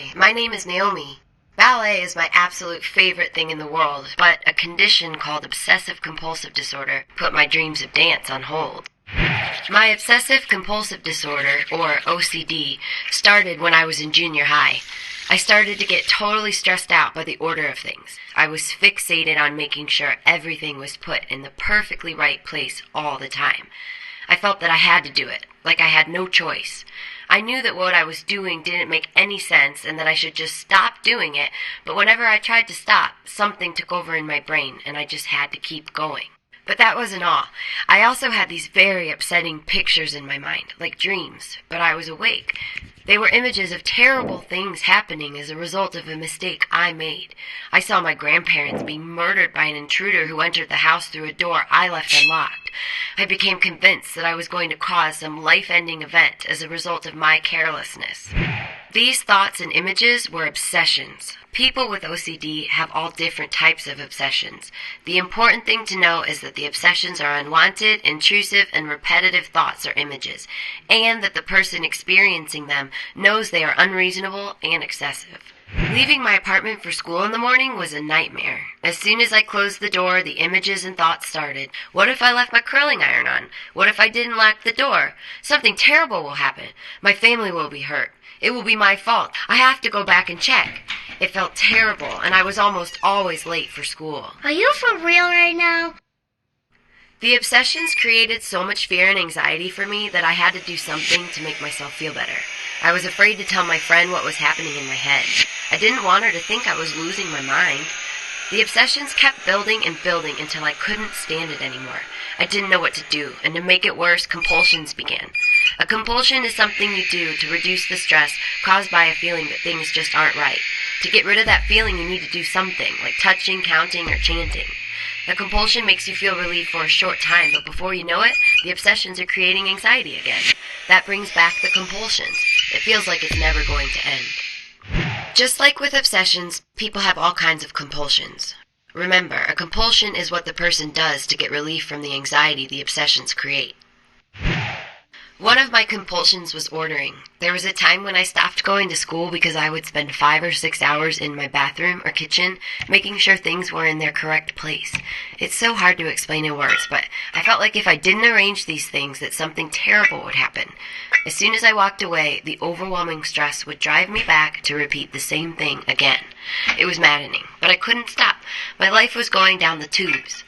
Hi, my name is Naomi. Ballet is my absolute favorite thing in the world, but a condition called obsessive-compulsive disorder put my dreams of dance on hold. My obsessive-compulsive disorder, or OCD, started when I was in junior high. I started to get totally stressed out by the order of things. I was fixated on making sure everything was put in the perfectly right place all the time. I felt that I had to do it, like I had no choice. I knew that what I was doing didn't make any sense and that I should just stop doing it, but whenever I tried to stop, something took over in my brain and I just had to keep going. But that wasn't all. I also had these very upsetting pictures in my mind, like dreams, but I was awake. They were images of terrible things happening as a result of a mistake I made. I saw my grandparents being murdered by an intruder who entered the house through a door I left unlocked. I became convinced that I was going to cause some life-ending event as a result of my carelessness. These thoughts and images were obsessions. People with OCD have all different types of obsessions. The important thing to know is that the obsessions are unwanted, intrusive, and repetitive thoughts or images, and that the person experiencing them knows they are unreasonable and excessive. Leaving my apartment for school in the morning was a nightmare. As soon as I closed the door, the images and thoughts started. What if I left my curling iron on? What if I didn't lock the door? Something terrible will happen. My family will be hurt. It will be my fault. I have to go back and check. It felt terrible, and I was almost always late for school. Are you for real right now? The obsessions created so much fear and anxiety for me that I had to do something to make myself feel better. I was afraid to tell my friend what was happening in my head. I didn't want her to think I was losing my mind. The obsessions kept building and building until I couldn't stand it anymore. I didn't know what to do, and to make it worse, compulsions began. A compulsion is something you do to reduce the stress caused by a feeling that things just aren't right. To get rid of that feeling, you need to do something, like touching, counting, or chanting. A compulsion makes you feel relief for a short time, but before you know it, the obsessions are creating anxiety again. That brings back the compulsions. It feels like it's never going to end. Just like with obsessions, people have all kinds of compulsions. Remember, a compulsion is what the person does to get relief from the anxiety the obsessions create. One of my compulsions was ordering. There was a time when I stopped going to school because I would spend 5 or 6 hours in my bathroom or kitchen making sure things were in their correct place. It's so hard to explain in words, but I felt like if I didn't arrange these things that something terrible would happen. As soon as I walked away, the overwhelming stress would drive me back to repeat the same thing again. It was maddening, but I couldn't stop. My life was going down the tubes.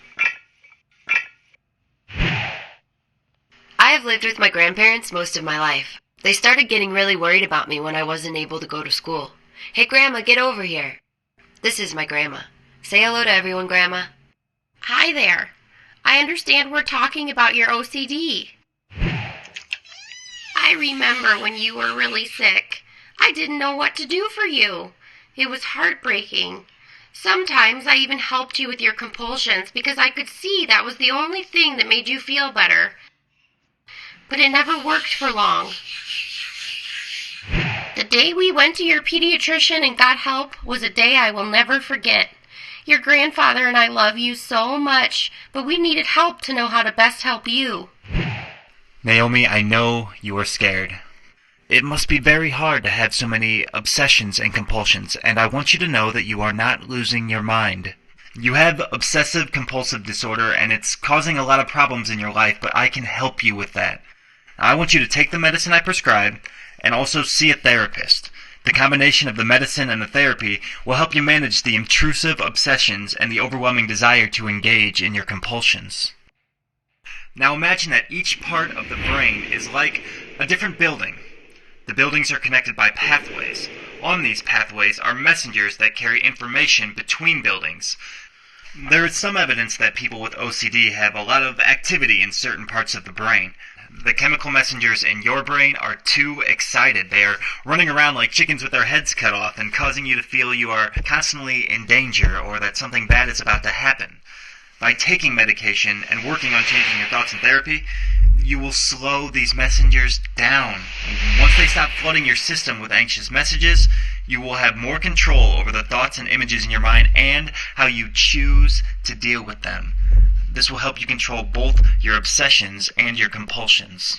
I have lived with my grandparents most of my life. They started getting really worried about me when I wasn't able to go to school. Hey, Grandma, get over here. This is my grandma. Say hello to everyone, Grandma. Hi there. I understand we're talking about your OCD. I remember when you were really sick. I didn't know what to do for you. It was heartbreaking. Sometimes I even helped you with your compulsions because I could see that was the only thing that made you feel better. But it never worked for long. The day we went to your pediatrician and got help was a day I will never forget. Your grandfather and I love you so much, but we needed help to know how to best help you. Naomi, I know you are scared. It must be very hard to have so many obsessions and compulsions, and I want you to know that you are not losing your mind. You have obsessive-compulsive disorder, and it's causing a lot of problems in your life, but I can help you with that. I want you to take the medicine I prescribe and also see a therapist. The combination of the medicine and the therapy will help you manage the intrusive obsessions and the overwhelming desire to engage in your compulsions. Now imagine that each part of the brain is like a different building. The buildings are connected by pathways. On these pathways are messengers that carry information between buildings. There is some evidence that people with OCD have a lot of activity in certain parts of the brain. The chemical messengers in your brain are too excited. They are running around like chickens with their heads cut off and causing you to feel you are constantly in danger or that something bad is about to happen. By taking medication and working on changing your thoughts in therapy, you will slow these messengers down. Once they stop flooding your system with anxious messages, you will have more control over the thoughts and images in your mind and how you choose to deal with them. This will help you control both your obsessions and your compulsions.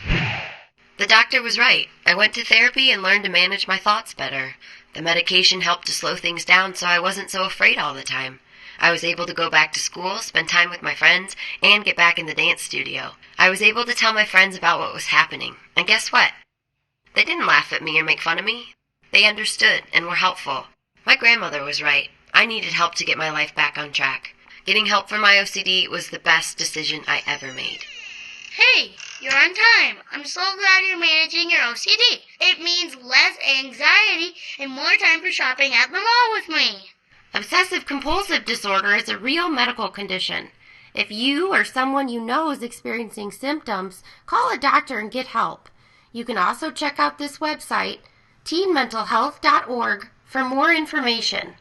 The doctor was right. I went to therapy and learned to manage my thoughts better. The medication helped to slow things down so I wasn't so afraid all the time. I was able to go back to school, spend time with my friends, and get back in the dance studio. I was able to tell my friends about what was happening. And guess what? They didn't laugh at me or make fun of me. They understood and were helpful. My grandmother was right. I needed help to get my life back on track. Getting help for my OCD was the best decision I ever made. Hey, you're on time. I'm so glad you're managing your OCD. It means less anxiety and more time for shopping at the mall with me. Obsessive-compulsive disorder is a real medical condition. If you or someone you know is experiencing symptoms, call a doctor and get help. You can also check out this website, teenmentalhealth.org, for more information.